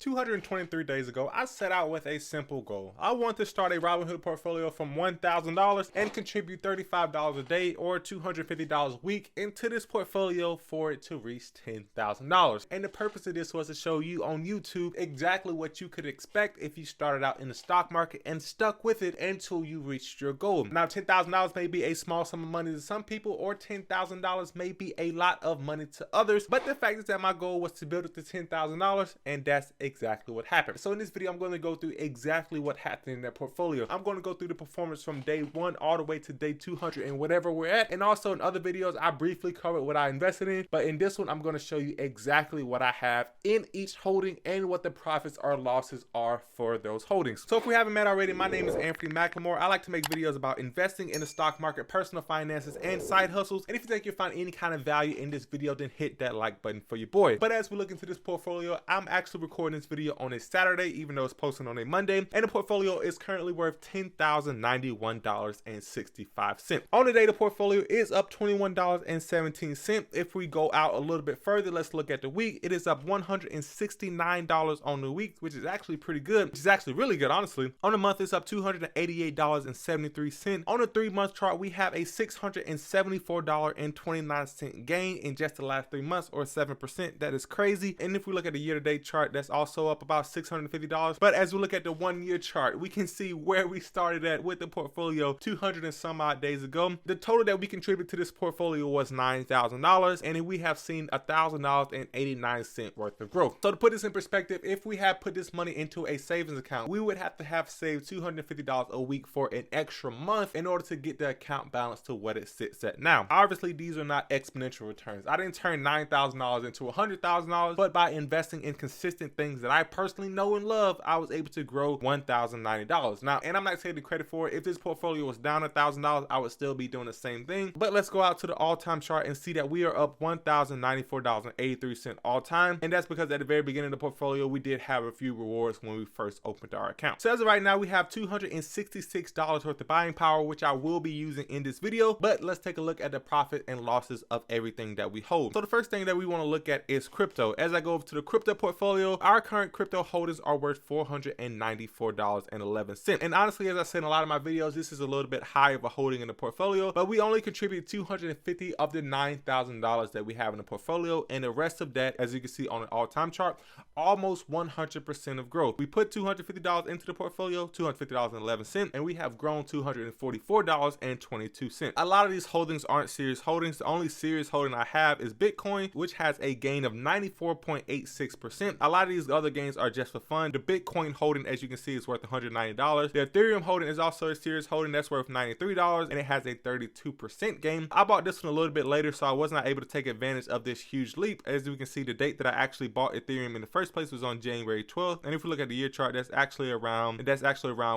223 days ago, I set out with a simple goal. I want to start a Robinhood portfolio from $1,000 and contribute $35 a day or $250 a week into this portfolio for it to reach $10,000. And the purpose of this was to show you on YouTube exactly what you could expect if you started out in the stock market and stuck with it until you reached your goal. Now, $10,000 may be a small sum of money to some people, or $10,000 may be a lot of money to others, but the fact is that my goal was to build it to $10,000, and that's exactly what happened. So in this video, I'm going to go through exactly what happened in that portfolio. I'm going to go through the performance from day 1 all the way to day 200 and whatever we're at. And also in other videos, I briefly covered what I invested in, but in this one, I'm going to show you exactly what I have in each holding and what the profits or losses are for those holdings. So if we haven't met already, my name is Anfernee. I like to make videos about investing in the stock market, personal finances, and side hustles. And if you think you'll find any kind of value in this video, then hit that like button for your boy. But as we look into this portfolio, I'm actually recording this video on a Saturday, even though it's posted on a Monday, and the portfolio is currently worth $10,091.65. On the day, the portfolio is up $21.17. If we go out a little bit further, let's look at the week. It is up $169 on the week, which is actually pretty good, which is actually really good, honestly. On the month, it's up $288.73. On the 3-month chart, we have a $674.29 gain in just the last 3 months, or 7%. That is crazy. And if we look at the year-to-date chart, that's also up about $650. But as we look at the 1-year chart, we can see where we started at with the portfolio 200 and some odd days ago. The total that we contributed to this portfolio was $9,000, and we have seen $1,000.89 worth of growth. So to put this in perspective, if we had put this money into a savings account, we would have to have saved $250 a week for an extra month in order to get the account balance to what it sits at now. Obviously, these are not exponential returns. I didn't turn $9,000 into $100,000, but by investing in consistent things that I personally know and love, I was able to grow $1,090. Now, and I'm not taking credit for it. If this portfolio was down $1,000, I would still be doing the same thing. But let's go out to the all-time chart and see that we are up $1,094.83 all time. And that's because at the very beginning of the portfolio, we did have a few rewards when we first opened our account. So as of right now, we have $266 worth of buying power, which I will be using in this video. But let's take a look at the profit and losses of everything that we hold. So the first thing that we want to look at is crypto. As I go over to the crypto portfolio, our current crypto holdings are worth $494.11. And honestly, as I said in a lot of my videos, this is a little bit high of a holding in the portfolio, but we only contribute $250 of the $9,000 that we have in the portfolio. And the rest of that, as you can see on an all-time chart, almost 100% of growth. We put $250 into the portfolio, $250.11, and we have grown $244.22. A lot of these holdings aren't serious holdings. The only serious holding I have is Bitcoin, which has a gain of 94.86%. A lot of these other gains are just for fun. The Bitcoin holding, as you can see, is worth $190. The Ethereum holding is also a serious holding. That's worth $93, and it has a 32% gain. I bought this one a little bit later, so I was not able to take advantage of this huge leap. As we can see, the date that I actually bought Ethereum in the first place was on January 12th. And if we look at the year chart, that's actually around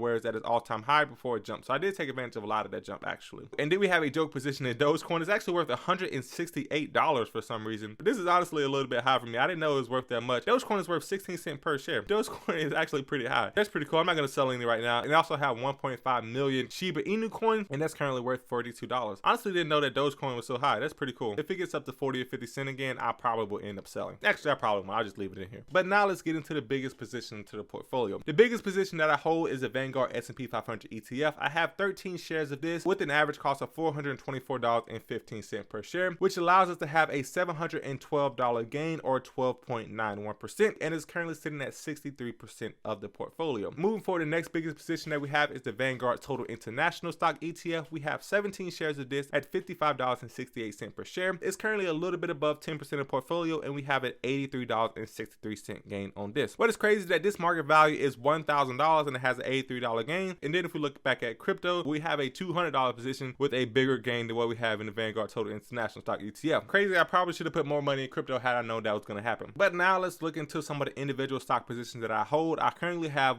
where it's at its all-time high before it jumped. So I did take advantage of a lot of that jump, actually. And then we have a joke position in Dogecoin. It's actually worth $168 for some reason. But this is honestly a little bit high for me. I didn't know it was worth that much. Dogecoin is worth 16 cents per share. Dogecoin is actually pretty high. That's pretty cool. I'm not going to sell any right now. And I also have 1.5 million Shiba Inu coin, and that's currently worth $42. Honestly, didn't know that Dogecoin was so high. That's pretty cool. If it gets up to 40 or 50 cents again, I probably will end up selling. Actually, I probably won't. I'll just leave it in here. But now let's get into the biggest position to the portfolio. The biggest position that I hold is the Vanguard S&P 500 ETF. I have 13 shares of this with an average cost of $424.15 per share, which allows us to have a $712 gain, or 12.91%, and is currently sitting at 63% of the portfolio. Moving forward, the next biggest position that we have is the Vanguard Total International Stock ETF. We have 17 shares of this at $55.68 per share. It's currently a little bit above 10% of the portfolio, and we have an $83.63 gain on this. What is crazy is that this market value is $1,000 and it has an $83 gain. And then if we look back at crypto, we have a $200 position with a bigger gain than what we have in the Vanguard Total International Stock ETF. Crazy. I probably should have put more money in crypto had I known that was going to happen. But now let's look into some of the individual stock positions that I hold. I currently have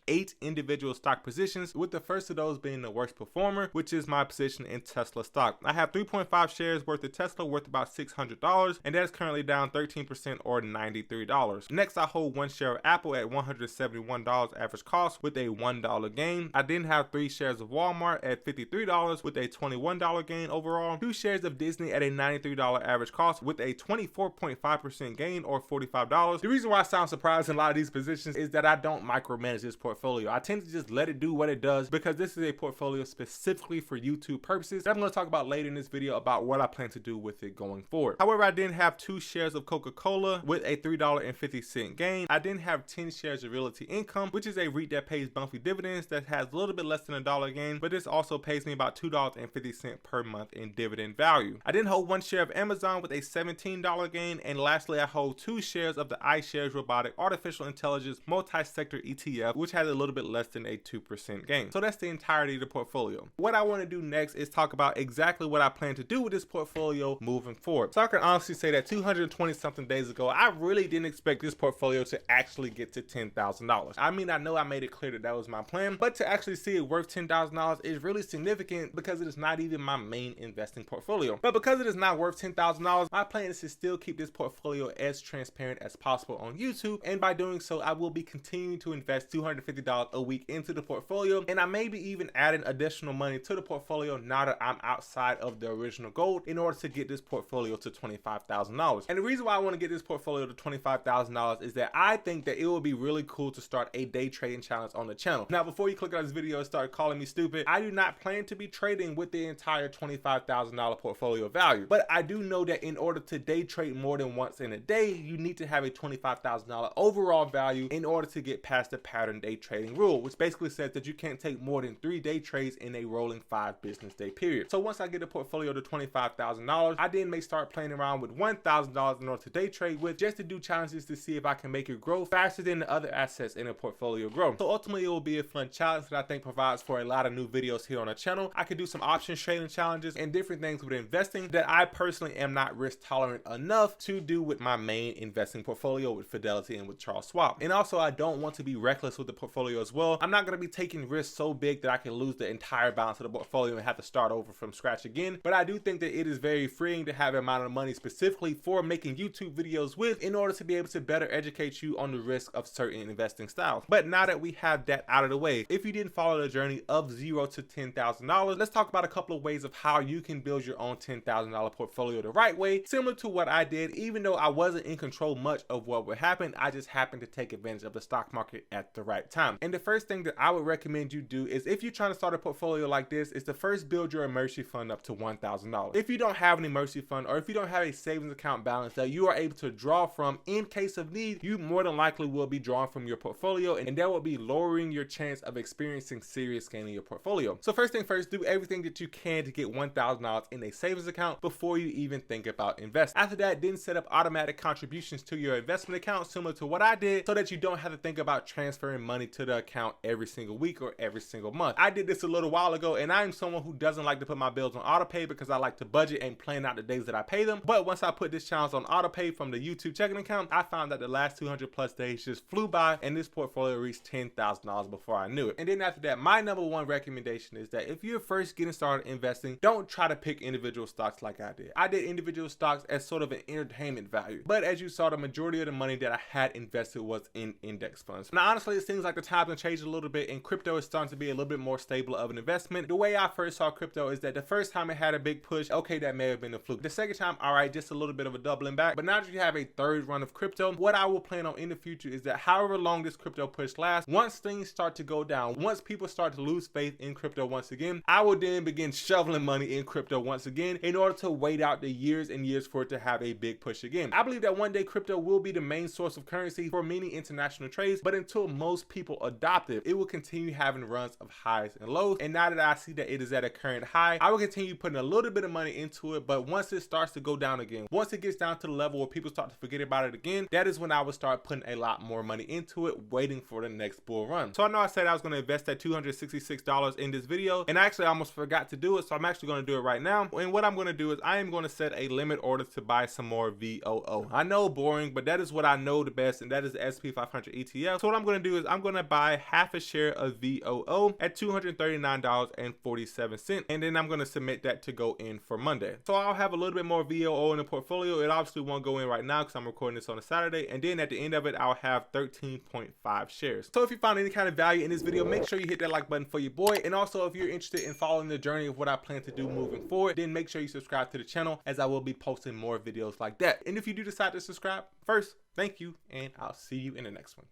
8 individual stock positions, with the first of those being the worst performer, which is my position in Tesla stock. I have 3.5 shares worth of Tesla, worth about $600, and that's currently down 13%, or $93. Next, I hold 1 share of Apple at $171 average cost with a $1 gain. I then have 3 shares of Walmart at $53 with a $21 gain overall, 2 shares of Disney at a $93 average cost with a 24.5% gain, $15 or $45. The reason why I sound surprised in a lot of these positions is that I don't micromanage this portfolio. I tend to just let it do what it does because this is a portfolio specifically for YouTube purposes that I'm going to talk about later in this video about what I plan to do with it going forward. However, I didn't have 2 shares of Coca-Cola with a $3.50 gain. I didn't have 10 shares of Realty Income, which is a REIT that pays monthly dividends that has a little bit less than $1 gain, but this also pays me about $2.50 per month in dividend value. I didn't hold 1 share of Amazon with a $17 gain, and lastly, I hold 2 shares of the iShares Robotic Artificial Intelligence Multi-Sector ETF, which has a little bit less than a 2% gain. So that's the entirety of the portfolio. What I want to do next is talk about exactly what I plan to do with this portfolio moving forward. So I can honestly say that 220 something days ago, I really didn't expect this portfolio to actually get to $10,000. I mean, I know I made it clear that that was my plan, but to actually see it worth $10,000 is really significant because it is not even my main investing portfolio. But because it is not worth $10,000, my plan is to still keep this portfolio as transparent as possible on YouTube, and by doing so, I will be continuing to invest $250 a week into the portfolio, and I may be even adding additional money to the portfolio now that I'm outside of the original goal in order to get this portfolio to $25,000. And the reason why I want to get this portfolio to $25,000 is that I think that it will be really cool to start a day trading challenge on the channel. Now, before you click on this video and start calling me stupid, I do not plan to be trading with the entire $25,000 portfolio value, but I do know that in order to day trade more than once in a day, you need to have a $25,000 overall value in order to get past the pattern day trading rule, which basically says that you can't take more than 3 day trades in a rolling 5 business day period. So once I get a portfolio to $25,000, I then may start playing around with $1,000 in order to day trade with, just to do challenges to see if I can make it grow faster than the other assets in a portfolio grow. So ultimately, it will be a fun challenge that I think provides for a lot of new videos here on the channel. I could do some options trading challenges and different things with investing that I personally am not risk tolerant enough to do with my main investing portfolio with Fidelity and with Charles Schwab. And also, I don't want to be reckless with the portfolio as well. I'm not going to be taking risks so big that I can lose the entire balance of the portfolio and have to start over from scratch again. But I do think that it is very freeing to have an amount of money specifically for making YouTube videos with, in order to be able to better educate you on the risk of certain investing styles. But now that we have that out of the way, if you didn't follow the journey of $0 to $10,000, let's talk about a couple of ways of how you can build your own $10,000 portfolio the right way, similar to what I did. Even though I wasn't in control much of what would happen, I just happened to take advantage of the stock market at the right time. And the first thing that I would recommend you do is, if you're trying to start a portfolio like this, is to first build your emergency fund up to $1,000. If you don't have an emergency fund, or if you don't have a savings account balance that you are able to draw from in case of need, you more than likely will be drawing from your portfolio, and that will be lowering your chance of experiencing serious gain in your portfolio. So first thing first, do everything that you can to get $1,000 in a savings account before you even think about investing. After that, then set up automatic contributions to your investment account, similar to what I did, so that you don't have to think about transferring money to the account every single week or every single month. I did this a little while ago, and I'm someone who doesn't like to put my bills on auto pay because I like to budget and plan out the days that I pay them. But once I put this challenge on auto pay from the YouTube checking account, I found that the last 200 plus days just flew by, and this portfolio reached $10,000 before I knew it. And then after that, my number one recommendation is that if you're first getting started investing, don't try to pick individual stocks like I did. I did individual stocks as sort of an entertainment value, but as you saw, the majority of the money that I had invested was in index funds. Now, honestly, it seems like the times have changed a little bit, and crypto is starting to be a little bit more stable of an investment. The way I first saw crypto is that the first time it had a big push, okay, that may have been a fluke. The second time, all right, just a little bit of a doubling back. But now that you have a third run of crypto, what I will plan on in the future is that however long this crypto push lasts, once things start to go down, once people start to lose faith in crypto once again, I will then begin shoveling money in crypto once again in order to wait out the years and years for it to have a big push again. I believe that one day crypto will be the main source of currency for many international trades, but until most people adopt it, it will continue having runs of highs and lows. And now that I see that it is at a current high, I will continue putting a little bit of money into it, but once it starts to go down again, once it gets down to the level where people start to forget about it again, that is when I would start putting a lot more money into it, waiting for the next bull run. So I know I said I was going to invest that $266 in this video, and actually I almost forgot to do it, so I'm actually going to do it right now. And what I'm going to do is I am going to set a limit order to buy some more VOO. I know, boring, but that is what I know the best, and that is the SP500 ETF. So what I'm going to do is I'm going to buy half a share of VOO at $239.47, and then I'm going to submit that to go in for Monday. So I'll have a little bit more VOO in the portfolio. It obviously won't go in right now because I'm recording this on a Saturday, and then at the end of it, I'll have 13.5 shares. So if you found any kind of value in this video, make sure you hit that like button for your boy. And also, if you're interested in following the journey of what I plan to do moving forward, then make sure you subscribe to the channel, as I will be posting more videos like that. And if you do decide to subscribe, first, thank you, and I'll see you in the next one.